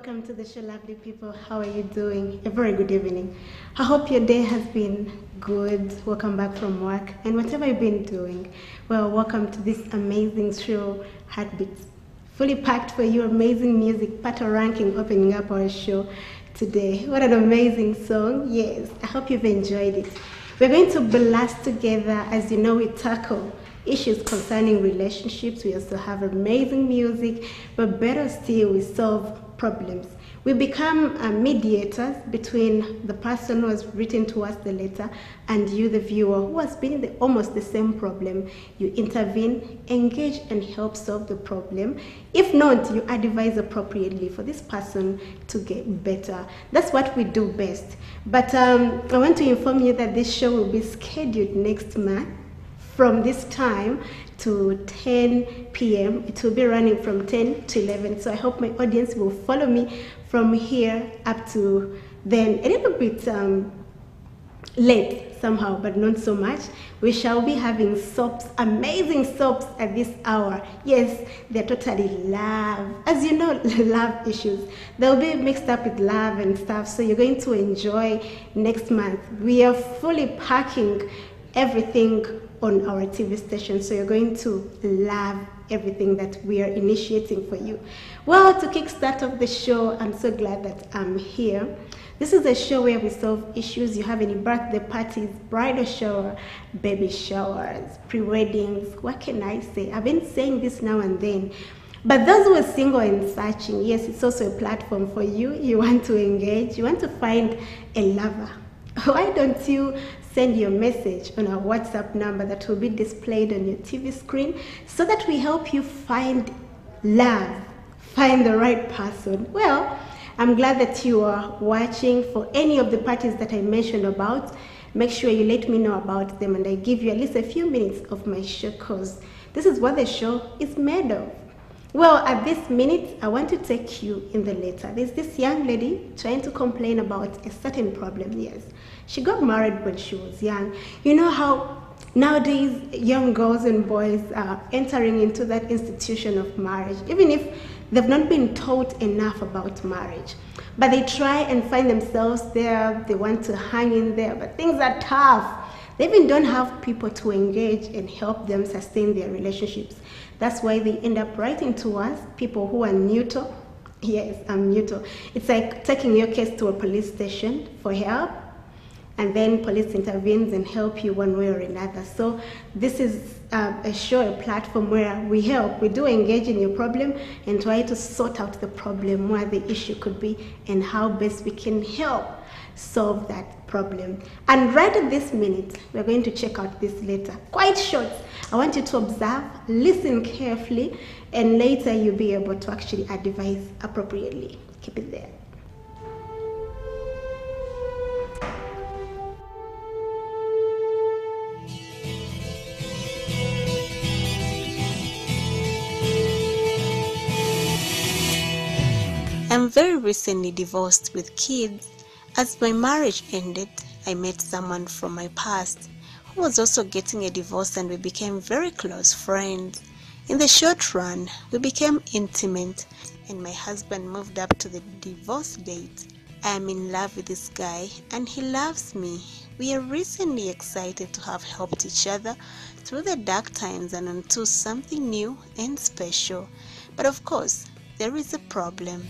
Welcome to the show, lovely people. How are you doing? A very good evening. I hope your day has been good. Welcome back from work and whatever you've been doing. Well, welcome to this amazing show, Heartbeats. Fully packed for you, amazing music, Pato Ranking opening up our show today. What an amazing song. Yes, I hope you've enjoyed it. We're going to blast together. As you know, we tackle issues concerning relationships. We also have amazing music, but better still, we solve problems. We become mediators between the person who has written to us the letter and you, the viewer, who has been in almost the same problem. You intervene, engage, and help solve the problem. If not, you advise appropriately for this person to get better. That's what we do best. But I want to inform you that this show will be scheduled next month from this time to 10 p.m. It will be running from 10 to 11. So I hope my audience will follow me from here up to then. A little bit late somehow, but not so much. We shall be having soaps, amazing soaps at this hour. Yes, they're totally love. As you know, love issues. They'll be mixed up with love and stuff. So you're going to enjoy next month. We are fully packing everything on our TV station, so you're going to love everything that we are initiating for you. Well, to kickstart off the show, I'm so glad that I'm here. This is a show where we solve issues. You have any birthday parties, bridal shower, baby showers, pre-weddings, what can I say? I've been saying this now and then. But those who are single and searching, yes, it's also a platform for you. You want to engage, you want to find a lover. Why don't you send your message on our WhatsApp number that will be displayed on your TV screen so that we help you find love, find the right person. Well, I'm glad that you are watching. For any of the parties that I mentioned about, make sure you let me know about them and I give you at least a few minutes of my show because this is what the show is made of. Well, at this minute, I want to take you in the letter. There's this young lady trying to complain about a certain problem. Yes, she got married when she was young. You know how nowadays young girls and boys are entering into that institution of marriage, even if they've not been taught enough about marriage. But they try and find themselves there. They want to hang in there, but things are tough. They even don't have people to engage and help them sustain their relationships. That's why they end up writing to us, people who are neutral. Yes, I'm neutral. It's like taking your case to a police station for help, and then police intervenes and help you one way or another. So this is a show, a platform where we help. We do engage in your problem and try to sort out the problem, where the issue could be, and how best we can help solve that problem. And right at this minute, we're going to check out this letter. Quite short. I want you to observe, listen carefully, and later you'll be able to actually advise appropriately. Keep it there. I'm very recently divorced with kids. As my marriage ended, I met someone from my past who was also getting a divorce and we became very close friends. In the short run, we became intimate and my husband moved up to the divorce date. I am in love with this guy and he loves me. We are recently excited to have helped each other through the dark times and onto something new and special. But of course, there is a problem.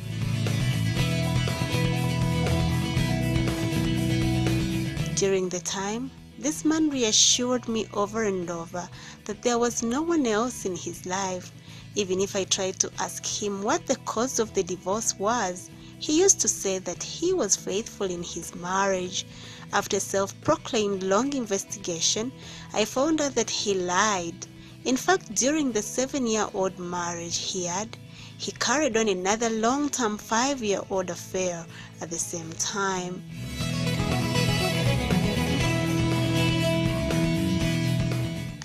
During the time, this man reassured me over and over that there was no one else in his life. Even if I tried to ask him what the cause of the divorce was, he used to say that he was faithful in his marriage. After self-proclaimed long investigation, I found out that he lied. In fact, during the 7-year-old marriage he had, he carried on another long-term 5-year-old affair at the same time.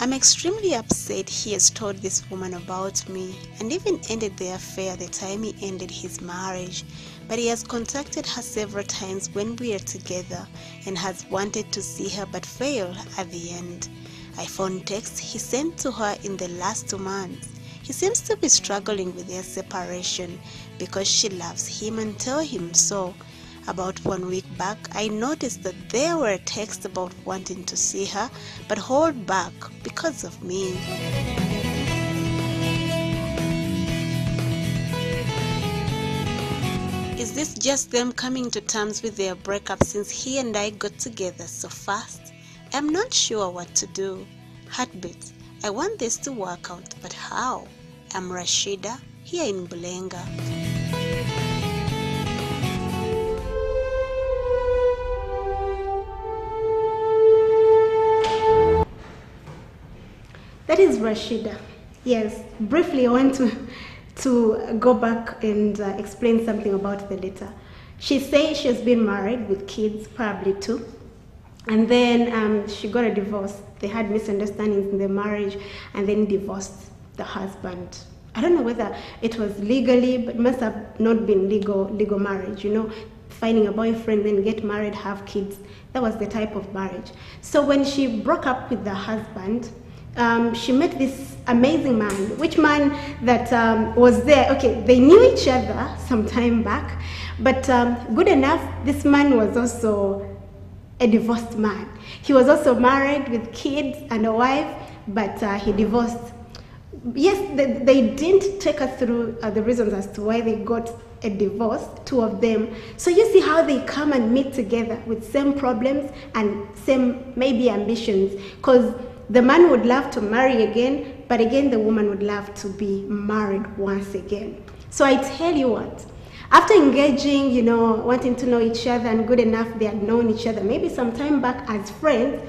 I'm extremely upset he has told this woman about me and even ended the affair the time he ended his marriage. But he has contacted her several times when we are together and has wanted to see her but failed at the end. I found texts he sent to her in the last 2 months. He seems to be struggling with their separation because she loves him and tells him so. About 1 week back, I noticed that there were texts about wanting to see her but hold back because of me. Is this just them coming to terms with their breakup since he and I got together so fast? I'm not sure what to do. Heartbeat, I want this to work out, but how? I'm Rashida, here in Bulenga. That is Rashida. Yes, briefly I want to go back and explain something about the letter. She says she has been married with kids, probably 2. And then she got a divorce. They had misunderstandings in their marriage and then divorced the husband. I don't know whether it was legally, but it must have not been legal marriage, you know, finding a boyfriend, then get married, have kids. That was the type of marriage. So when she broke up with the husband, she met this amazing man, which man that was there. Okay, they knew each other some time back, but good enough, this man was also a divorced man. He was also married with kids and a wife, but he divorced. Yes, they didn't take us through the reasons as to why they got a divorce, 2 of them. So you see how they come and meet together with same problems and same maybe ambitions, because the man would love to marry again, but again the woman would love to be married once again. So I tell you what, after engaging, you know, wanting to know each other and good enough they had known each other maybe some time back as friends,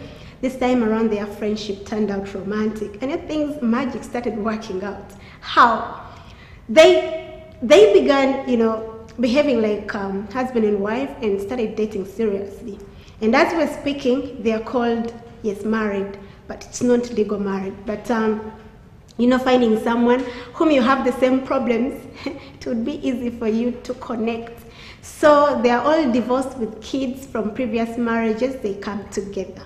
this time around their friendship turned out romantic and things, magic started working out. How? They began, you know, behaving like husband and wife and started dating seriously. And as we're speaking, they are called, yes, married, but it's not legal married. But you know, finding someone whom you have the same problems, it would be easy for you to connect. So they are all divorced with kids from previous marriages. They come together.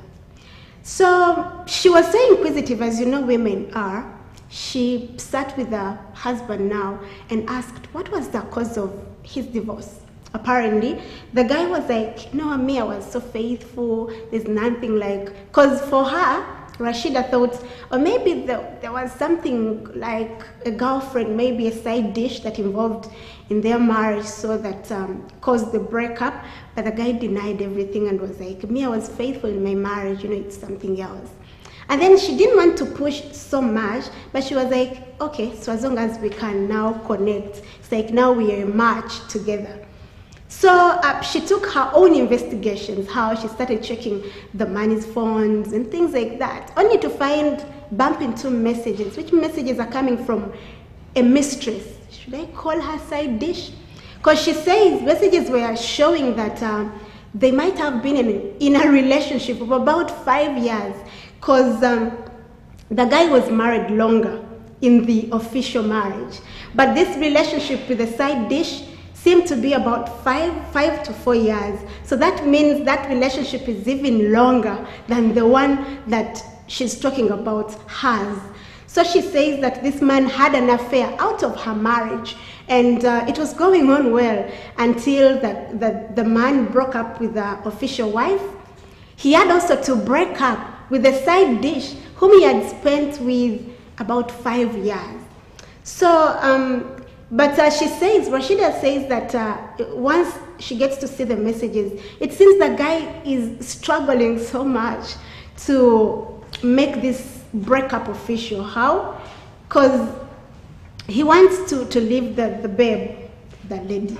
So she was so inquisitive, as you know women are. She sat with her husband now and asked what was the cause of his divorce. Apparently, the guy was like, no, me, I was so faithful. There's nothing like, because for her, Rashida thought, or maybe there was something like a girlfriend, maybe a side dish that involved in their marriage, so that caused the breakup. But the guy denied everything and was like, me, I was faithful in my marriage, you know, it's something else. And then she didn't want to push so much, but she was like, okay, so as long as we can now connect, it's like now we are a match together. So she took her own investigations, how she started checking the man's phones and things like that, only to bump into messages, which messages are coming from a mistress. Should I call her side dish? Because she says messages were showing that they might have been in a relationship of about 5 years, because the guy was married longer in the official marriage. But this relationship with the side dish seemed to be about 5 to 4 years. So that means that relationship is even longer than the one that she's talking about has. So she says that this man had an affair out of her marriage, and it was going on well until the man broke up with the official wife. He had also to break up with the side dish whom he had spent with about 5 years. So, but she says, Rashida says that once she gets to see the messages, it seems the guy is struggling so much to make this breakup official. How? Because he wants to leave the babe, the lady.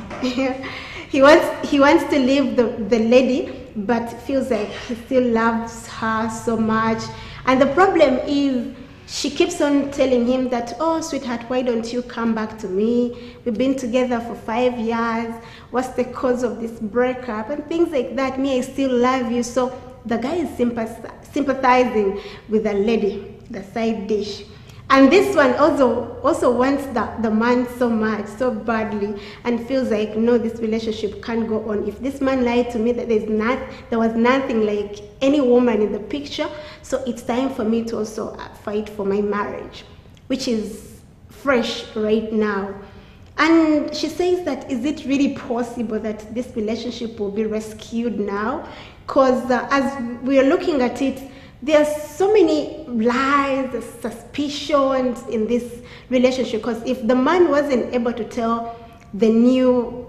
he wants to leave the lady, but feels like he still loves her so much. And the problem is, she keeps on telling him that, oh, sweetheart, why don't you come back to me? We've been together for 5 years. What's the cause of this breakup? And things like that. Me, I still love you. So the guy is sympathizing with the lady, the side dish. And this one also wants the man so much, so badly, and feels like, no, this relationship can't go on. If this man lied to me that there was nothing like any woman in the picture, so it's time for me to also fight for my marriage, which is fresh right now. And she says that, is it really possible that this relationship will be rescued now? Because as we are looking at it, there's so many lies, suspicions in this relationship. Because if the man wasn't able to tell the new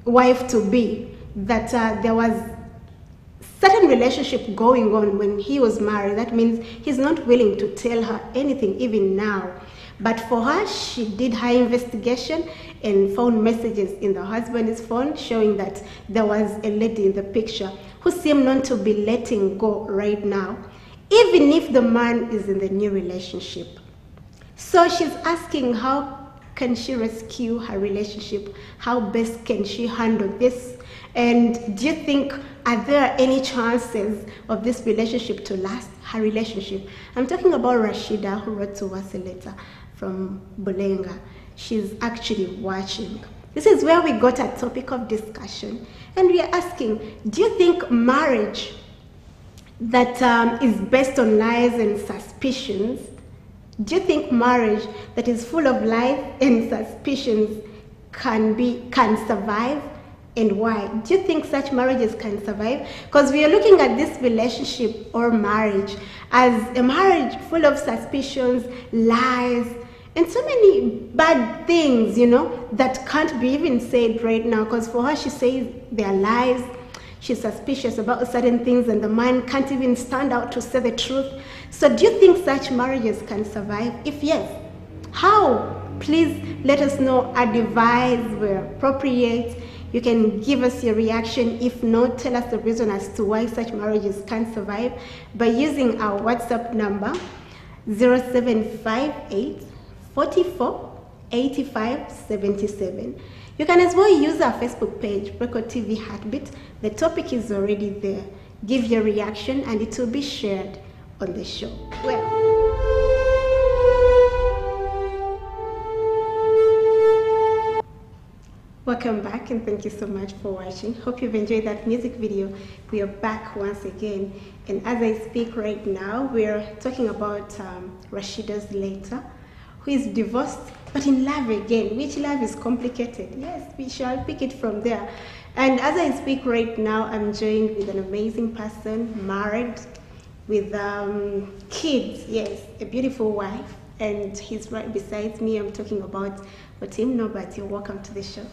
wife to be that there was certain relationship going on when he was married, that means he's not willing to tell her anything even now. But for her, she did her investigation and found messages in the husband's phone showing that there was a lady in the picture who seemed not to be letting go right now, even if the man is in the new relationship. So she's asking, how can she rescue her relationship? How best can she handle this? And do you think, are there any chances of this relationship to last, her relationship? I'm talking about Rashida, who wrote to us a letter from Bulenga. She's actually watching. This is where we got a topic of discussion. And we are asking, do you think marriage that is based on lies and suspicions, do you think marriage that is full of lies and suspicions can survive? And why? Do you think such marriages can survive? Because we are looking at this relationship or marriage as a marriage full of suspicions, lies, and so many bad things, you know, that can't be even said right now. Because for her, she says they are lies. She's suspicious about certain things, and the man can't even stand out to say the truth. So do you think such marriages can survive? If yes, how? Please let us know. Advise where appropriate. You can give us your reaction. If not, tell us the reason as to why such marriages can't survive by using our WhatsApp number 0758 44 85 77. You can as well use our Facebook page, Record TV Heartbeat. The topic is already there. Give your reaction and it will be shared on the show. Well, welcome back and thank you so much for watching. Hope you've enjoyed that music video. We are back once again, and as I speak right now, we're talking about Rashida's letter, who is divorced but in love again, which love is complicated. Yes, we shall pick it from there. And as I speak right now, I'm joined with an amazing person, married, with kids. Yes, a beautiful wife, and he's right beside me. I'm talking about Tim NOBERT. You're welcome to the show.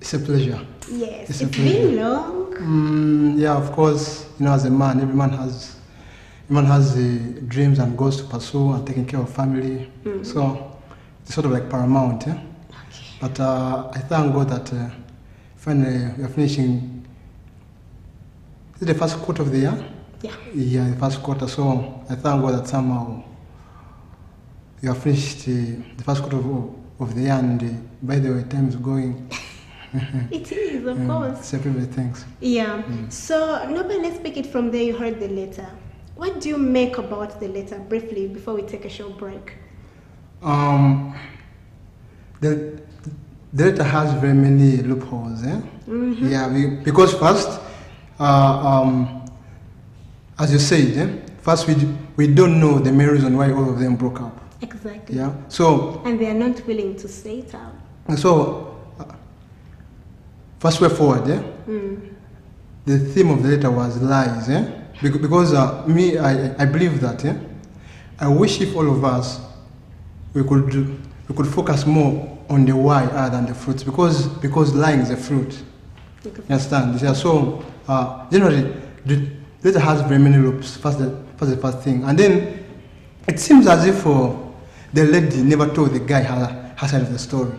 It's a pleasure. Yes, it's been long. Yeah, of course. You know, as a man, every man has dreams and goals to pursue and taking care of family. So it's sort of like paramount. Yeah? Okay. But I thank God that finally we are finishing. Is it the first quarter of the year? Yeah. Yeah, the first quarter. So I thank God that somehow you have finished the first quarter of the year, and by the way, time is going. It is, of course. Separate things. Yeah. So, Nobel, let's pick it from there. You heard the letter. What do you make about the letter, briefly, before we take a short break? The letter has very many loopholes. Eh? Yeah, because first, as you said, first we don't know the main reason why all of them broke up. Exactly. Yeah. So. And they are not willing to say it out. And so. First way forward, the theme of the letter was lies, because I believe that, I wish if all of us we could focus more on the why other than the fruits, because lying is a fruit. You understand? Yeah. So generally, the letter has very many loops. First the first thing, and then it seems as if the lady never told the guy her side of the story.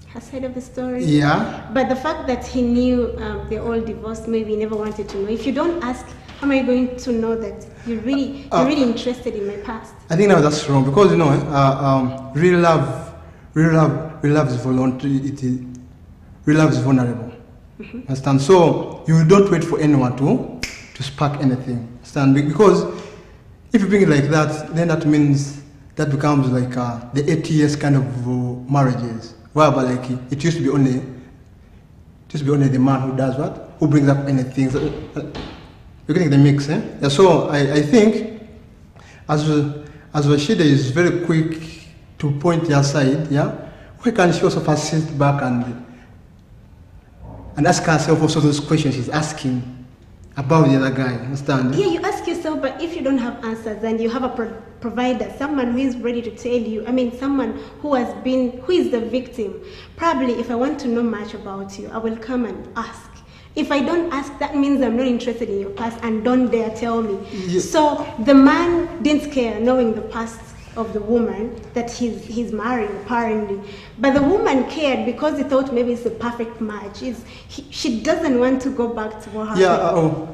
Her side of the story. Yeah. But the fact that he knew they're all divorced, maybe he never wanted to know. If you don't ask, how am I going to know that you're really interested in my past? I think now that's wrong, because real love is voluntary. Real love is vulnerable. Understand? So you don't wait for anyone to spark anything. Understand? Because if you bring it like that, then that means that becomes like the 80 years kind of marriages. Well, but like it used to be only the man who does what? Who brings up anything. So, you're getting the mix, eh? Yeah, so I think as Rashida is very quick to point their side, yeah, why can't she also first sit back and ask herself also those questions she's asking about the other guy, understand? Yeah, you ask yourself, but if you don't have answers and you have a provider, someone who is ready to tell you, someone who is the victim, probably if I want to know much about you, I will come and ask. If I don't ask, that means I'm not interested in your past and don't dare tell me. Yeah. So the man didn't care knowing the past of the woman that he's marrying apparently, but the woman cared because he thought maybe it's a perfect match. She doesn't want to go back to what happened. Yeah,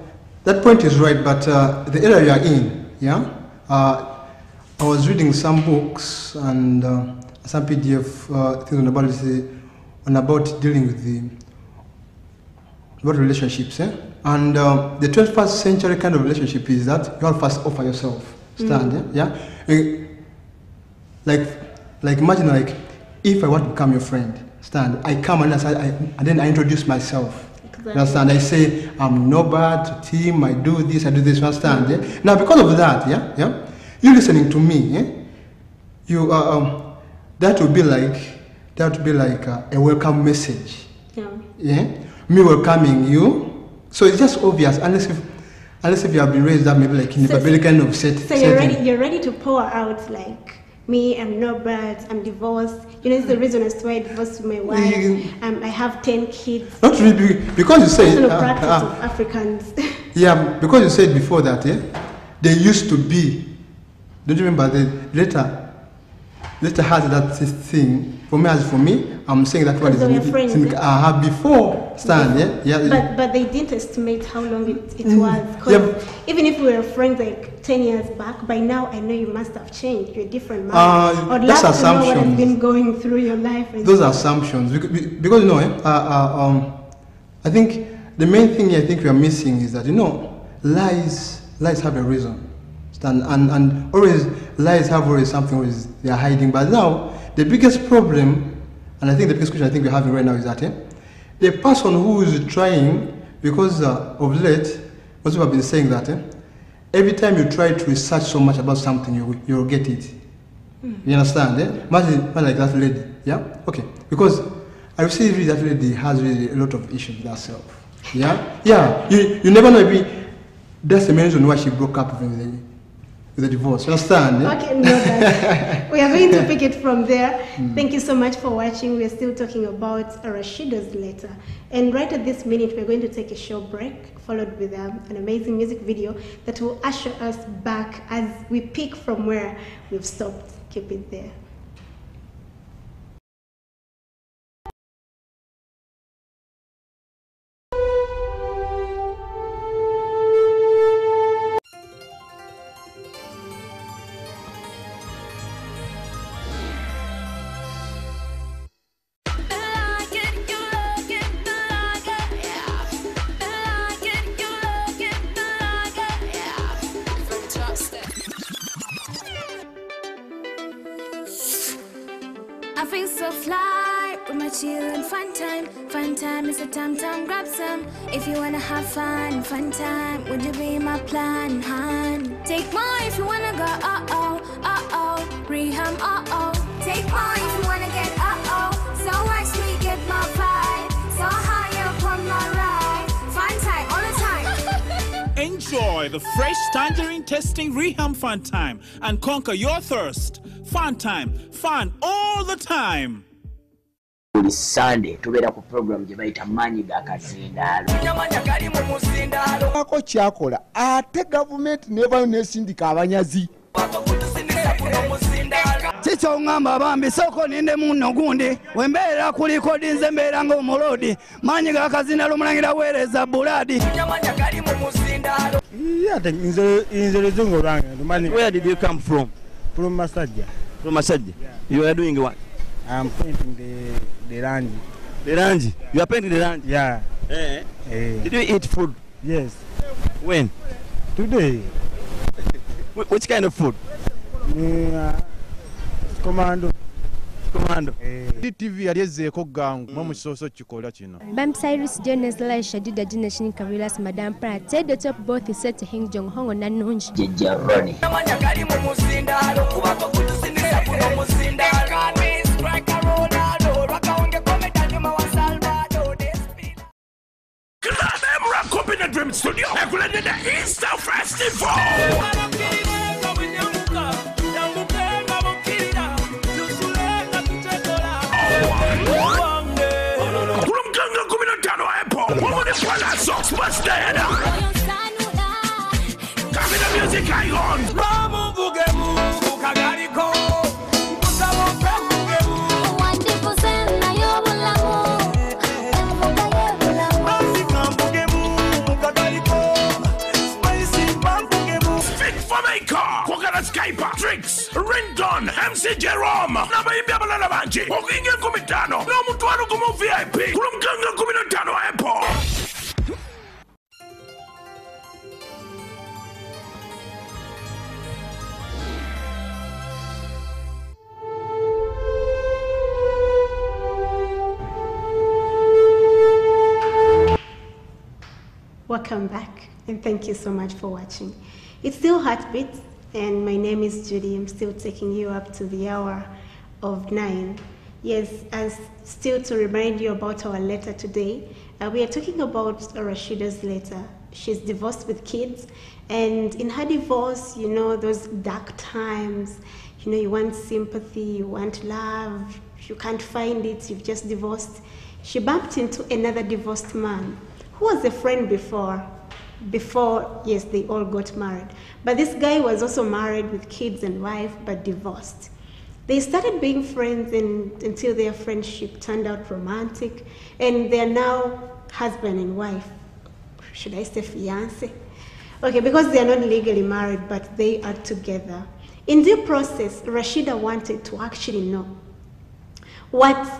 that point is right, but the area you are in, yeah, I was reading some books and some PDF things about dealing with about relationships, and the 21st century kind of relationship is that you all first offer yourself, yeah. Like imagine if I want to become your friend, I come and then I introduce myself. Exactly. Understand? I say I'm Nobert, Tim, I do this, understand? Yeah? Now because of that, yeah, you listening to me, you that would be like a welcome message. Yeah. Me welcoming you. So it's just obvious unless if you have been raised up maybe like in a very kind of setting. So you're ready to pour out like, me, I'm Nobert, I'm divorced. It's the reason as to why I divorced my wife. I have 10 kids. Not really, because you said practice of Africans. Yeah, because you said before that, they used to be. Don't you remember the later had that thing. For me, I'm saying that what is I have before But they didn't estimate how long it was. Even if we were friends like 10 years back, by now I know you must have changed. You're a different man. I'd love to know what has been going through your life. Those are assumptions because I think the main thing I think we are missing is that lies have a reason. And always lies have always something they are hiding. But now the biggest problem, and I think the biggest question I think we're having right now is that the person who is trying, because of late, most people have been saying that every time you try to research so much about something, you'll get it. You understand? Imagine like that lady, yeah? Okay, because I see really that lady has really a lot of issues with herself. Yeah? Yeah, you never know, maybe that's the main reason why she broke up with the divorce. You understand? Yeah? Okay, no, we are going to pick it from there. Thank you so much for watching. We're still talking about Rashida's letter. And right at this minute, we're going to take a short break, followed with an amazing music video that will usher us back as we pick from where we've stopped. Keep it there. I feel so fly with my chill and fun time. Fun time is a time, grab some. If you wanna have fun time, would you be my plan, hon? Take more if you wanna go, Reham, Take more if you wanna get, So watch me get my vibe. So high up on my ride. Fun time all the time. Enjoy the fresh tangerine tasting Reham Fun Time and conquer your thirst. Fun time, fun all the time. Buli Sunday tubeera ku program gye bayita Maanyi ga Kazindaalo. Ako kyakola ate gavumenti nevayo nesindika abanyazi. Kikyo ngamba bambi soko ninde muno gundi wembeera kuliko dinze mbeera ng'omulodi Maanyi ga Kazindaalo omulangira weereza buladi. Where did you come from? From Masajja. From Masajja? Yeah. You are doing what? I'm painting the rangi. The rangi? You are painting the rangi? Yeah. Did you eat food? Yes. When? Today. Which kind of food? Commando. Commando. TV yalyezeeko gangu mwe mukisoso kikola kino. Bam Cyrus Jones Laisha Dida Generation Kabilas Madame Pratt said the top both is set to Hing Jong Hong on Nanunji. Jejaroni. Music icon. Skyper, Tricks, Renton, MC Jerome, Nabaimbi Abalala Banji, Oginga Kumitano, no Mutuano Kumu VIP, Kulumkanga Kuminatano Airport. Welcome back, and thank you so much for watching. It's still Heartbeats, and my name is Judy. I'm still taking you up to the hour of 9. Yes, as still to remind you about our letter today, we are talking about Rashida's letter. She's divorced with kids, and in her divorce, you know, those dark times, you know, you want sympathy, you want love, you can't find it, you've just divorced. She bumped into another divorced man who was a friend before, yes, they all got married. But this guy was also married with kids and wife, but divorced. They started being friends until their friendship turned out romantic, and they're now husband and wife. Should I say fiancé? Okay, because they are not legally married, but they are together. In due process, Rashida wanted to actually know what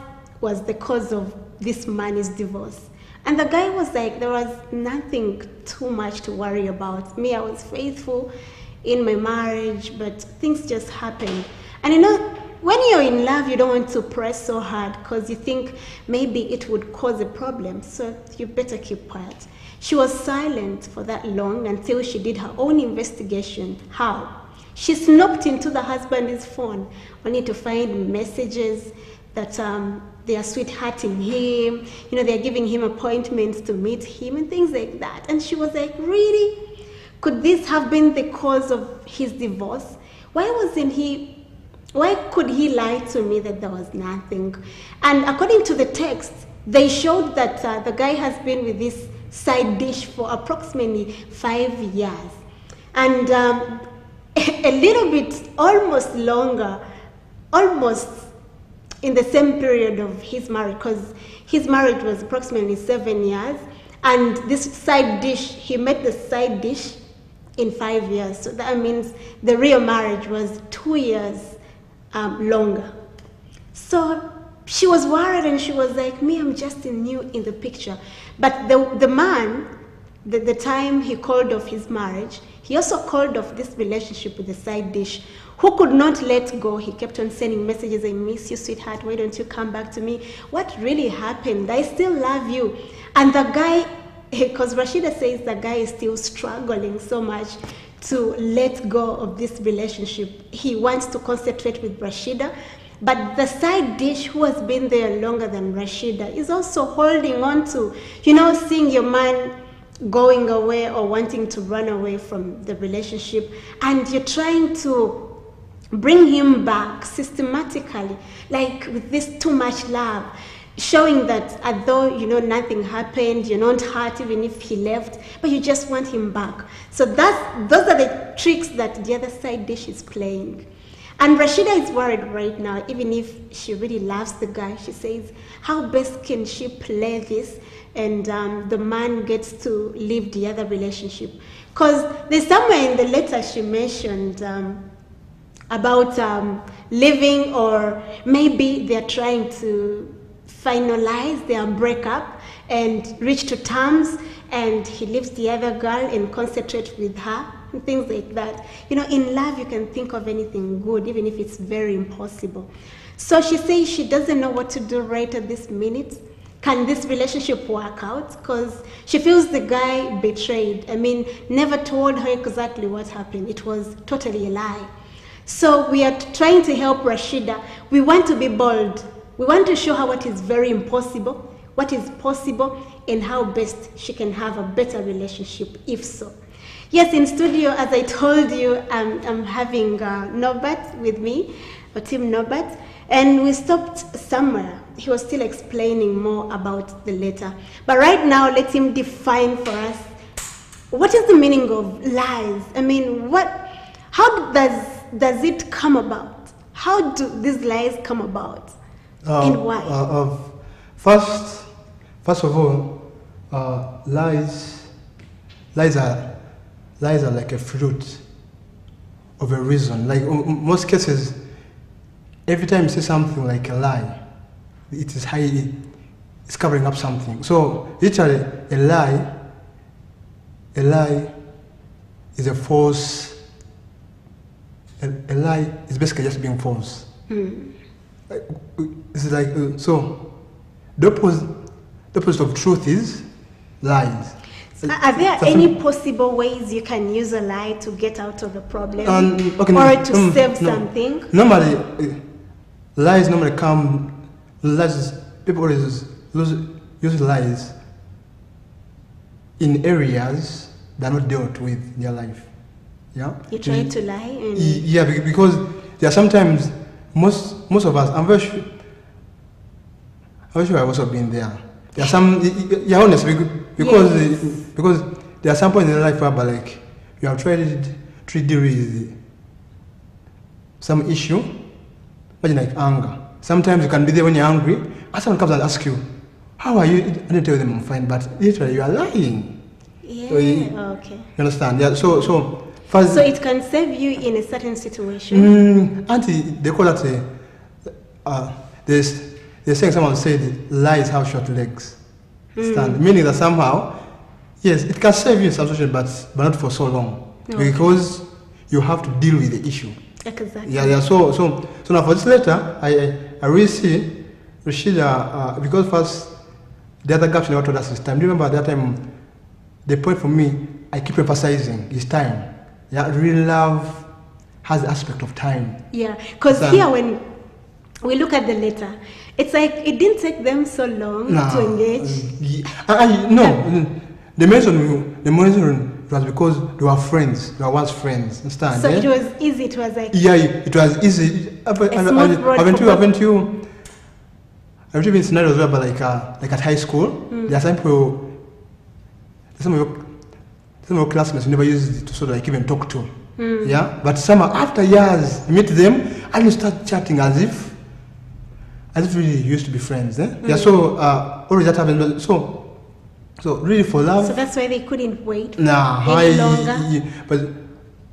was the cause of this man's divorce. And the guy was like, there was nothing too much to worry about. Me, I was faithful in my marriage, but things just happened. And you know, when you're in love, you don't want to press so hard because you think maybe it would cause a problem. So you better keep quiet. She was silent for that long until she did her own investigation. How? She snooped into the husband's phone only to find messages that they are sweethearting him, you know, they're giving him appointments to meet him and things like that. And she was like, really? Could this have been the cause of his divorce? Why could he lie to me that there was nothing? And according to the text, they showed that the guy has been with this side dish for approximately 5 years. And a little bit, almost longer, almost in the same period of his marriage, because his marriage was approximately 7 years, and this side dish, he met the side dish in 5 years. So that means the real marriage was 2 years longer. So she was worried, and she was like, me, I'm just new in the picture. But the man, the time he called off his marriage, he also called off this relationship with the side dish, who could not let go. He kept on sending messages, I miss you, sweetheart, why don't you come back to me? What really happened? I still love you. And the guy, because Rashida says the guy is still struggling so much to let go of this relationship. He wants to concentrate with Rashida, but the side dish, who has been there longer than Rashida, is also holding on to, you know, seeing your man going away or wanting to run away from the relationship, and you're trying to bring him back systematically, like with this too much love, showing that although, you know, nothing happened, you're not hurt even if he left, but you just want him back. So those are the tricks that the other side dish is playing. And Rashida is worried right now, even if she really loves the guy. She says, how best can she play this and the man gets to leave the other relationship? Because there's somewhere in the letter she mentioned about living, or maybe they're trying to finalize their breakup and reach to terms, and he leaves the other girl and concentrates with her, and things like that. You know, in love you can think of anything good, even if it's very impossible. So she says she doesn't know what to do right at this minute. Can this relationship work out? Because she feels the guy betrayed. I mean, never told her exactly what happened. It was totally a lie. So we are trying to help Rashida. We want to be bold. We want to show her what is very impossible, what is possible, and how best she can have a better relationship, if so. Yes, in studio, as I told you, I'm having Norbert with me, or Team Norbert, and we stopped somewhere. He was still explaining more about the letter. But right now, let him define for us, what is the meaning of lies? I mean, how does it come about? How do these lies come about? And why? First of all, lies are like a fruit of a reason. Like in most cases, every time you say something like a lie, it's covering up something. So literally, a lie is a false. A lie is basically just being false. It's like so. The opposite of truth is lies. Are there any possible ways you can use a lie to get out of a problem or to save something? Normally, lies normally come. People always use lies in areas that are not dealt with in their life. Yeah. You try to lie. Yeah, because there are sometimes most of us. I'm very sure I've also been there. There are some. You're honest because there are some points in life where like you have tried to deal with some issue, imagine like anger. Sometimes you can be there when you're angry, and someone comes and asks you, "How are you?" And you tell them I'm fine, but literally you are lying. Yeah. So Okay. You understand? Yeah. So it can save you in a certain situation. They call that they're saying someone said lies have short legs. Stand. Meaning that somehow, yes, it can save you in some situation, but not for so long. Okay. Because you have to deal with the issue. Exactly. Yeah. So now for this letter, I really see Rashida because first the other gap she never told us is time. Do you remember that time? The point for me, I keep emphasizing is time. Yeah, real love has the aspect of time. Yeah, because here when we look at the letter, it's like it didn't take them so long to engage. No, the reason was because they were friends. They were once friends. Understand? So it was easy. It was like it was easy. Haven't you been scenarios where like at high school, there are some people. Some of your classmates you never used to sort of like even talk to. Yeah? But somehow after years you meet them and you start chatting as if really you used to be friends. Yeah, so always that happens. So really for love. So that's why they couldn't wait any longer. But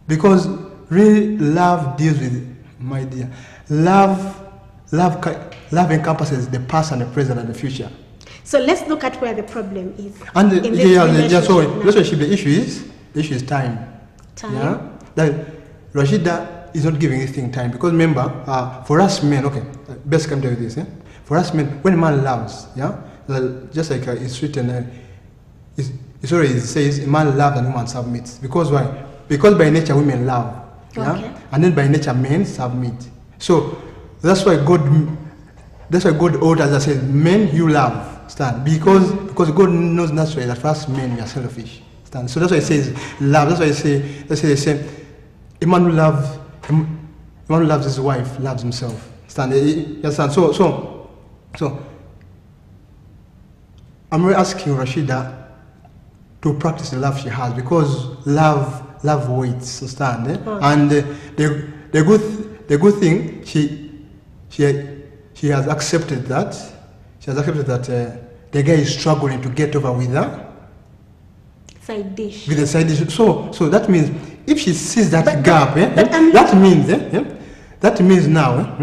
because really love deals with, my dear, love encompasses the past and the present and the future. So let's look at where the problem is. And so relationship, the issue is time. Time. Yeah, that Rashida is not giving anything time because remember, for us men, okay, best come to this. Yeah? For us men, when a man loves, yeah, just like it's written, it already says a man loves and a woman submits. Because why? Because by nature women love, yeah, okay. And then by nature men submit. So that's why God orders us says, men you love. Stand because God knows naturally that first men we are selfish. Stand. So that's why it says love. That's why they say a man who loves his wife loves himself. Stand. You understand? So I'm really asking Rashida to practice the love she has because love waits. Stand. And the good thing she has accepted that. She has accepted that the guy is struggling to get over with her side dish. With the side dish. So that means if she sees that gap, that means now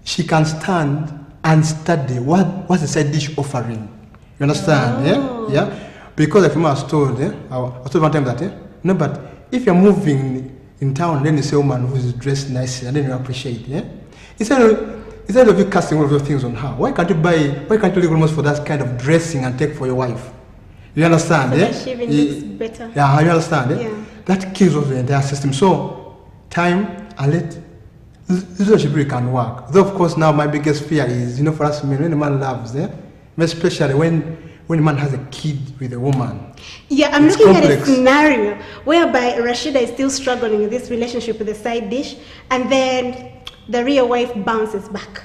she can stand and study what's the side dish offering. You understand? Oh. Yeah. Because like I was told, I was told one time that no, but if you're moving in town, then you see a woman who's dressed nicely, and then you appreciate. Yeah. Instead of you casting all of those things on her, why can't you look almost for that kind of dressing and take for your wife? You understand? So that she even looks better. Yeah, you understand? Yeah. That kills off the entire system. So, time and let relationship really can work. Though of course now my biggest fear is, for us men, when a man loves, especially when when a man has a kid with a woman. Yeah, I'm It's looking complex. at a scenario whereby Rashida is still struggling with this relationship with the side dish, and then the real wife bounces back.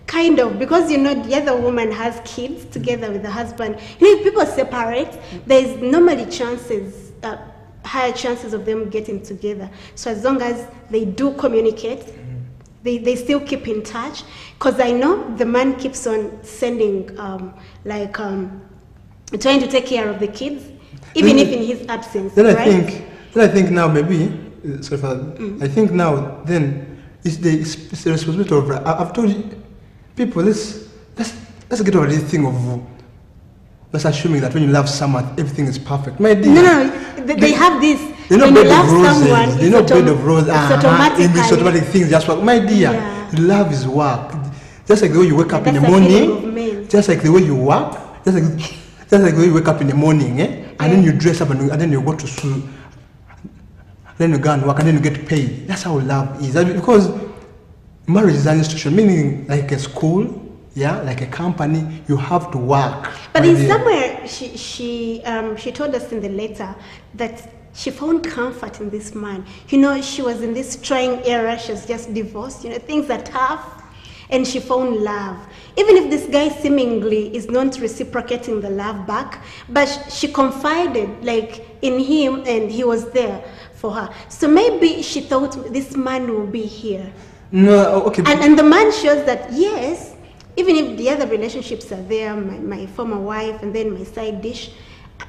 Kind of, because you know the other woman has kids together with the husband. You know, if people separate, there's normally higher chances of them getting together. So as long as they do communicate, they still keep in touch. Because I know the man keeps on sending, trying to take care of the kids, even if in his absence. Then right? I think now maybe, sorry for that, I think now then it's the responsibility of, I've told you, people, let's get over this thing of just assuming that when you love someone, everything is perfect. My dear. No, they have this. They know when you bed love of roses. someone, They know bed of roses. it's In these automatic things, just work. My dear, love is work. Just like the way you wake up in the morning, just like the way you work, just like the way you wake up in the morning, and then you dress up and then you go to school, then you go and work, and then you get paid. That's how love is. Because marriage is an institution, meaning like a school. Yeah, like a company, you have to work. But in somewhere, she told us in the letter that she found comfort in this man. You know, she was in this trying era. She was just divorced. You know, things are tough, and she found love. Even if this guy seemingly is not reciprocating the love back, but she confided like in him, and he was there for her. So maybe she thought this man will be here. No, okay. And the man shows that yes. Even if the other relationships are there, my former wife and then my side dish,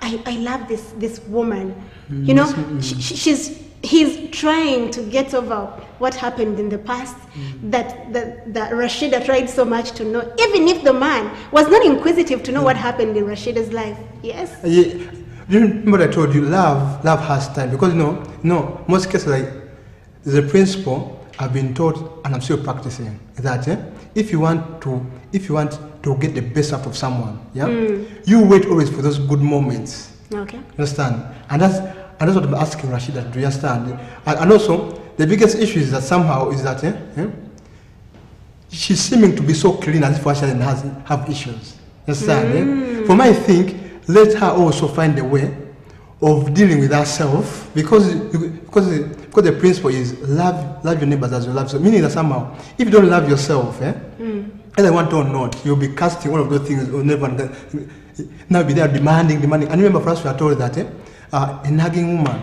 I love this woman. You know, he's trying to get over what happened in the past that Rashida tried so much to know, even if the man was not inquisitive to know what happened in Rashida's life. Yes? Yeah. You remember what I told you, love has time. Because no, most cases, like, there's a principle I've been taught and I'm still practicing, that if you want to get the best out of someone, you wait always for those good moments. Okay. Understand? And that's what I'm asking Rashida to understand. And also, the biggest issue is that somehow is that she's seeming to be so clean as if she doesn't have issues. Understand? For me, I think let her also find a way of dealing with herself, because the principle is love your neighbors as you love yourself. Meaning that somehow, if you don't love yourself, whether you want to or not, you'll be casting all of those things on everyone. Now be there demanding. And remember, for us, we are told that a nagging woman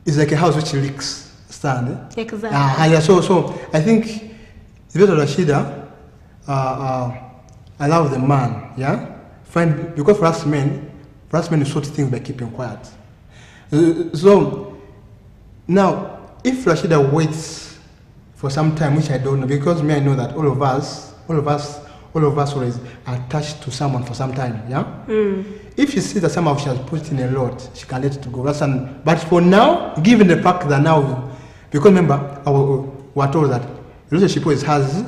is like a house which leaks. Understand? Exactly. So I think it's better Rashida allow the man, because for us men you sort things by keeping quiet. So now, if Rashida waits for some time, which I don't know, because I know that all of us always are attached to someone for some time. If she sees that somehow she has put in a lot, she can let it go. But for now, given the fact that now, because remember, we are told that relationship always has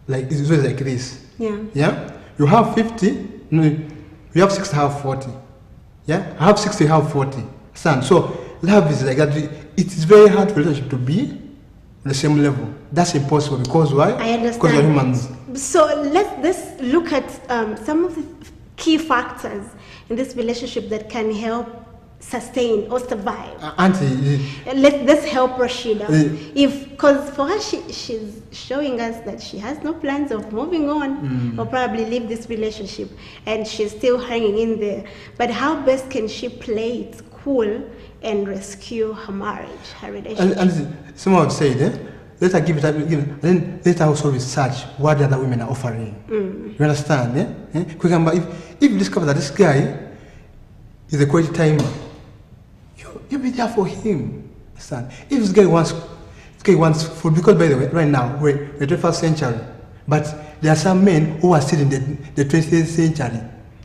it's always like this. You have 50. You have 60, have 40. I have 60, have 40. So love is like that. It is very hard for a relationship to be on the same level. That's impossible. Because why? I understand. Because we're humans. So let's look at some of the key factors in this relationship that can help sustain or survive. Auntie, let's help Rashida. Because for her, she's showing us that she has no plans of moving on or probably leave this relationship, and she's still hanging in there. But how best can she play it cool and rescue her marriage, her relationship? And someone would say, let her give it up, and then let her also research what the other women are offering. You understand? If you discover that this guy is a quality timer, you'll be there for him. Understand? If this guy wants food, because by the way, right now we're in the 21st century, but there are some men who are still in the 20th century.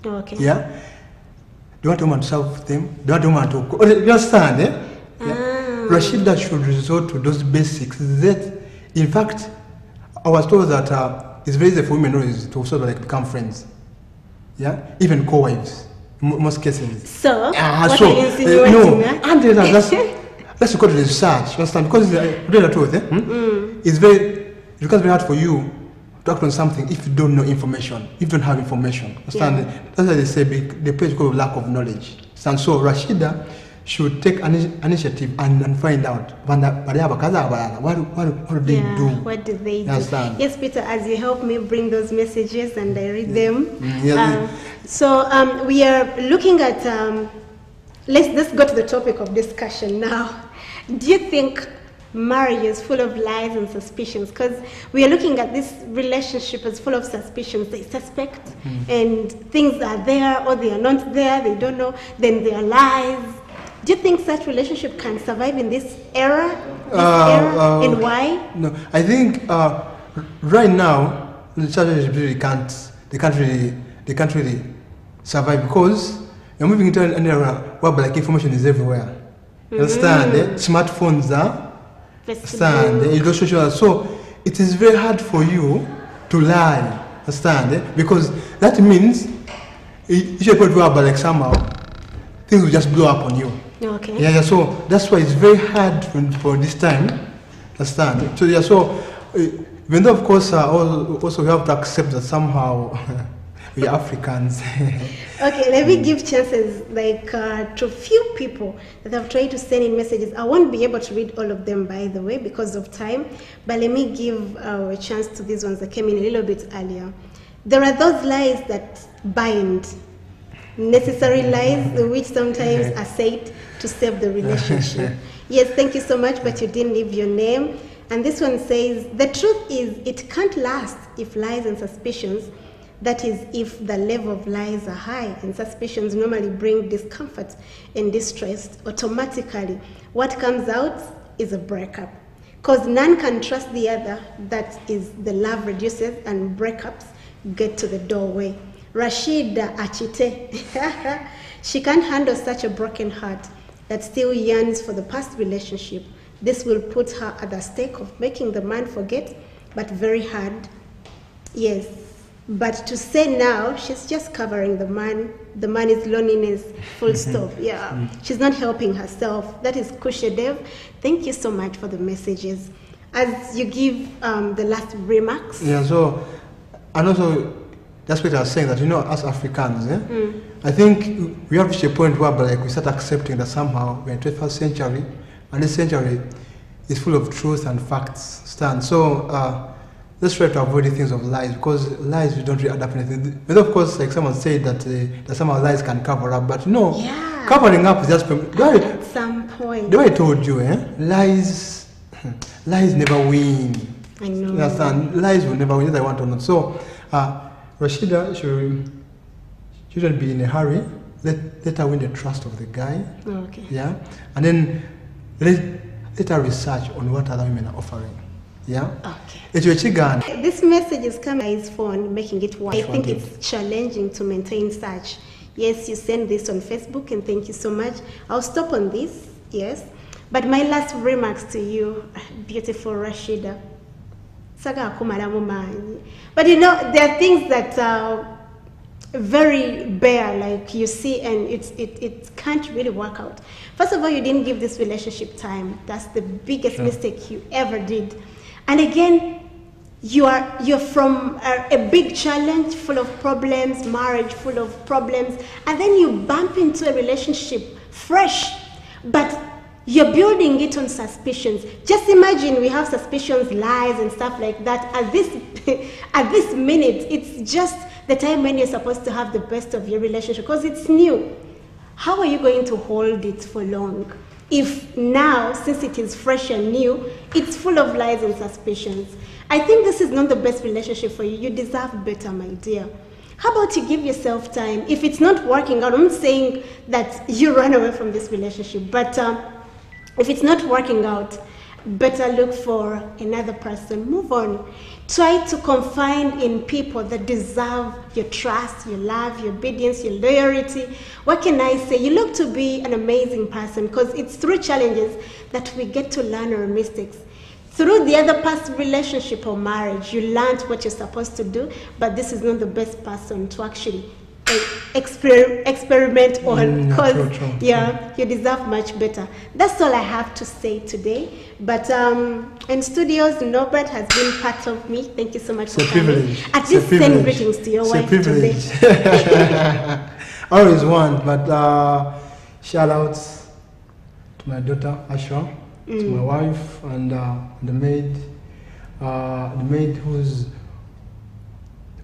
Okay. They want a woman to serve them. They want a woman to cook. You understand? Rashida should resort to those basics. That, in fact, I was told that it's very easy for women to sort of become friends. Even co-wives. Most cases. So, what are you insinuating? No, and let's go to the research. Understand? Because it's very, it becomes very hard for you to act on something if you don't know information, if you don't have information. Understand? Yeah. That's why they say the place because of lack of knowledge. And so Rashida should take an initiative and find out what do they do? What do they do? Understand? Yes, Peter, as you help me bring those messages and I read them. We are looking at, let's go to the topic of discussion now. Do you think marriage is full of lies and suspicions? Because we are looking at this relationship as full of suspicions. They suspect and things are there or they are not there, they don't know, then there are lies. Do you think such relationship can survive in this era? And why? No, I think right now the church really can't really survive because you're moving into an era where like information is everywhere. Understand? Smartphones are. Understand? So it is very hard for you to lie. Understand? Because that means you should put like somehow things will just blow up on you. Okay. Yeah. So that's why it's very hard for this time. Understand? So so even though of course also we have to accept that somehow we are Africans. Okay, let me give chances to few people that have tried to send in messages. I won't be able to read all of them, by the way, because of time. But let me give a chance to these ones that came in a little bit earlier. There are those lies that bind, necessary lies, which sometimes are said to save the relationship. Yes, thank you so much, but you didn't leave your name. And this one says, the truth is it can't last if lies and suspicions, that is, if the level of lies are high and suspicions normally bring discomfort and distress, automatically what comes out is a breakup. Because none can trust the other, that is, the love reduces and breakups get to the doorway. Rashida Achite, she can't handle such a broken heart that still yearns for the past relationship. This will put her at the stake of making the man forget, but very hard. Yes. But to say now, she's just covering the man is loneliness, full stop. Yeah, she's not helping herself. That is Kushedev. Thank you so much for the messages. As you give the last remarks. Yeah, so, and also, that's what I was saying, that, as Africans, I think we have reached a point where we start accepting that somehow we're in the 21st century, and this century is full of truth and facts. So, let's try to avoid the things of lies, because lies we don't really add up anything. But of course, like someone said that somehow lies can cover up, but covering up is just at some point. The way I told you, lies never win. I know. You understand? Lies will never win, whether I want or not. So, Rashida shouldn't be in a hurry. Let her win the trust of the guy. Okay. Yeah, and then let her research on what other women are offering. Yeah. Okay. This message is coming on his phone, making it work. I think it's challenging to maintain such. Yes, you send this on Facebook, and thank you so much. I'll stop on this. Yes, but my last remarks to you, beautiful Rashida. But there are things that are very bare, like you see, and it can't really work out. First of all, you didn't give this relationship time. That's the biggest mistake you ever did. And again, you're from a big challenge full of problems, marriage full of problems, and then you bump into a relationship fresh, but you're building it on suspicions. Just imagine we have suspicions, lies, and stuff like that. At this minute, it's just the time when you're supposed to have the best of your relationship, because it's new. How are you going to hold it for long? If now, since it is fresh and new, it's full of lies and suspicions. I think this is not the best relationship for you. You deserve better, my dear. How about you give yourself time? If it's not working out, I'm not saying that you run away from this relationship, but if it's not working out, better look for another person. Move on. Try to confide in people that deserve your trust, your love, your obedience, your loyalty. What can I say? You look to be an amazing person, because it's through challenges that we get to learn our mistakes. Through the other past relationship or marriage, you learned what you're supposed to do, but this is not the best person to actually experiment on, because true. yeah, you deserve much better. That's all I have to say today. But in studios, Norbert has been part of me. Thank you so much for coming. At least send greetings to your wife today. Always want, but shout outs to my daughter Asha, to my wife, and the maid who's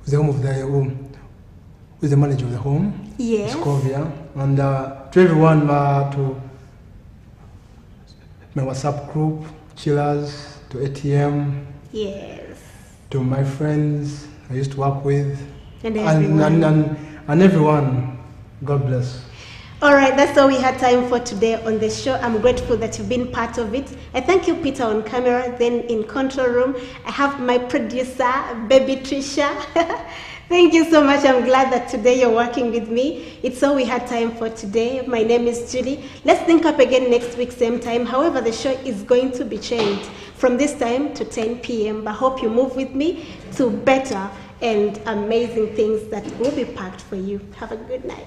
the home of the home, who's the manager of the home. Yes. Scovia, and to everyone, to my WhatsApp group, Chillers, to ATM. Yes. To my friends I used to work with, and everyone. And everyone. God bless. All right, that's all we had time for today on the show. I'm grateful that you've been part of it. I thank you, Peter, on camera. Then in control room, I have my producer, baby Trisha. Thank you so much. I'm glad that today you're working with me. It's all we had time for today. My name is Julie. Let's link up again next week, same time. However, the show is going to be changed from this time to 10 p.m. But I hope you move with me to better and amazing things that will be packed for you. Have a good night.